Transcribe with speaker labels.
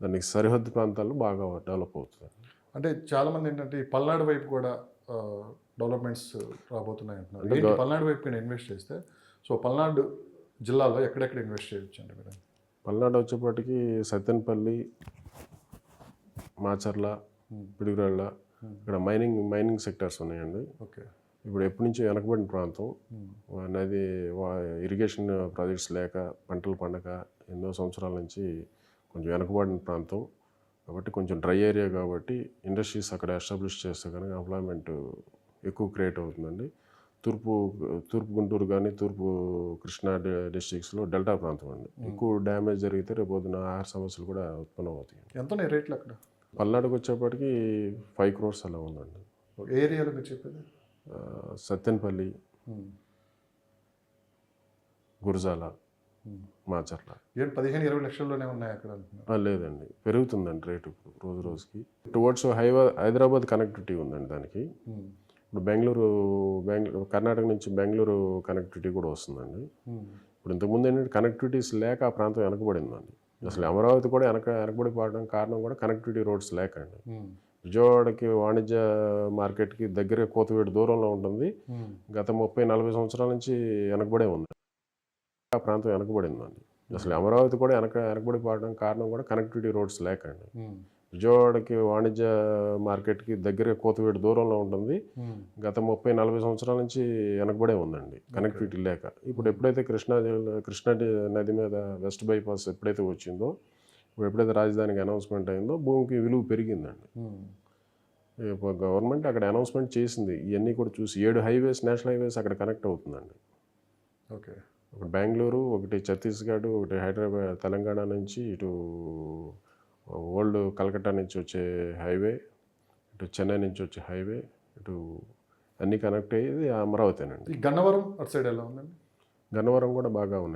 Speaker 1: దానికి సరిహద్దు ప్రాంతాల్లో బాగా డెవలప్ అవుతుంది.
Speaker 2: అంటే చాలామంది ఏంటంటే ఈ పల్నాడు వైపు కూడా డెవలప్మెంట్స్ రాబోతున్నాయి అంటున్నారు.
Speaker 1: అంటే
Speaker 2: ఏంటి పల్నాడు వైపు నేను ఇన్వెస్ట్ చేస్తే సో పల్నాడు జిల్లాలో ఎక్కడెక్కడ ఇన్వెస్ట్ చేయొచ్చు అండి మీరు?
Speaker 1: పల్నాడు వచ్చేప్పటికి సత్తెనపల్లి, మాచర్ల, పిడుగురాళ్ళ ఇక్కడ మైనింగ్ సెక్టార్స్ ఉన్నాయండి.
Speaker 2: ఓకే.
Speaker 1: ఇప్పుడు ఎప్పటి నుంచో వెనకబడిన ప్రాంతం. నది ఇరిగేషన్ ప్రాజెక్ట్స్ లేక పంటలు పండక ఎన్నో సంవత్సరాల నుంచి కొంచెం వెనకబడిన ప్రాంతం కాబట్టి కొంచెం డ్రై ఏరియా కాబట్టి ఇండస్ట్రీస్ అక్కడ ఎస్టాబ్లిష్ చేస్తే కనుక ఎంప్లాయ్మెంట్ ఎక్కువ క్రియేట్ అవుతుందండి. తూర్పు గుంటూరు కానీ తూర్పు కృష్ణా డిస్ట్రిక్ట్స్లో డెల్టా ప్రాంతం అండి. ఎక్కువ డ్యామేజ్ జరిగితే రేపు పొద్దున ఆహార సమస్యలు కూడా ఉత్పన్నం అవుతాయి.
Speaker 2: ఎంత ఉన్నాయి రేట్లు అక్కడ?
Speaker 1: పల్నాడుకు వచ్చేప్పటికి 5 crores అలా ఉందండి.
Speaker 2: ఏ ఏరియాలో మీరు చెప్పేది?
Speaker 1: సత్తెనపల్లి, గురజాల, మాచర్ల.
Speaker 2: 15-20 లక్షల్లోనే ఉన్నాయి అక్కడ అంటున్నారు.
Speaker 1: లేదండి, పెరుగుతుందండి రేటు ఇప్పుడు రోజు రోజుకి. టువర్డ్స్ హైదరాబాద్ కనెక్టివిటీ ఉందండి దానికి. ఇప్పుడు బెంగళూరు కర్ణాటక నుంచి బెంగళూరు కనెక్టివిటీ కూడా వస్తుందండి. ఇప్పుడు ఇంతకుముందు ఏంటంటే కనెక్టివిటీస్ లేక ఆ ప్రాంతం వెనకబడిందండి. అసలు అమరావతి కూడా వెనకబడిపోవడం కారణం కూడా కనెక్టివిటీ రోడ్స్ లేకండి. విజయవాడకి వాణిజ్య మార్కెట్కి దగ్గర కోతవేడు దూరంలో ఉంటుంది. గత 30-40 సంవత్సరాల నుంచి వెనకబడే ఉంది ఆ ప్రాంతం, వెనకబడిందండి. అసలు అమరావతి కూడా వెనకబడిపోవడం కారణం కూడా కనెక్టివిటీ రోడ్స్ లేకండి. విజయవాడకి వాణిజ్య మార్కెట్కి దగ్గర కోతవేడు దూరంలో ఉంటుంది. గత 30-40 సంవత్సరాల నుంచి వెనకబడే ఉందండి కనెక్టివిటీ లేక. ఇప్పుడు ఎప్పుడైతే కృష్ణా నది మీద వెస్ట్ బైపాస్ ఎప్పుడైతే వచ్చిందో, ఇప్పుడు ఎప్పుడైతే రాజధానికి అనౌన్స్మెంట్ అయిందో భూమికి విలువ పెరిగిందండి. గవర్నమెంట్ అక్కడ అనౌన్స్మెంట్ చేసింది. ఇవన్నీ కూడా చూసి 7 హైవేస్, నేషనల్ హైవేస్ అక్కడ కనెక్ట్ అవుతుందండి.
Speaker 2: ఓకే.
Speaker 1: ఒకటి బెంగళూరు, ఒకటి ఛత్తీస్గఢ్, ఒకటి హైదరాబాద్, తెలంగాణ నుంచి ఇటు ఓల్డ్ కలకట్టా నుంచి వచ్చే హైవే, ఇటు చెన్నై నుంచి వచ్చే హైవే, ఇటు అన్నీ కనెక్ట్ అయ్యేది అమరావతేనండి.
Speaker 2: ఈ గన్నవరం అటు సైడ్ ఎలా ఉందండి?
Speaker 1: గన్నవరం కూడా బాగా ఉన్నాయి.